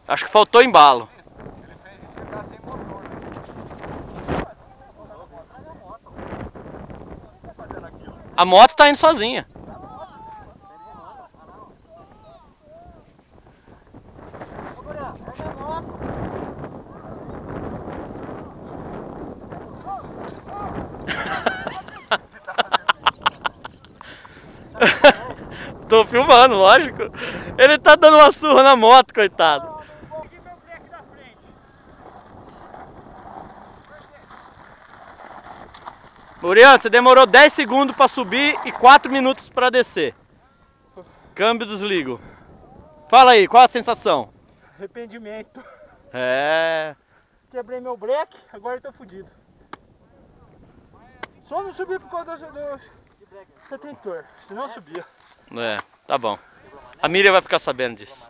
Acho que faltou embalo. Ele fez isso ficar sem motor. A moto tá indo sozinha. Tô filmando, lógico. Ele tá dando uma surra na moto, coitado. Muriano, você demorou 10 segundos pra subir e 4 minutos pra descer. Câmbio desligo. Fala aí, qual a sensação? Arrependimento. É... Quebrei meu breque, agora eu tô fudido. Só não subi por causa do retentor, senão eu subia. É, tá bom. A Miriam vai ficar sabendo disso.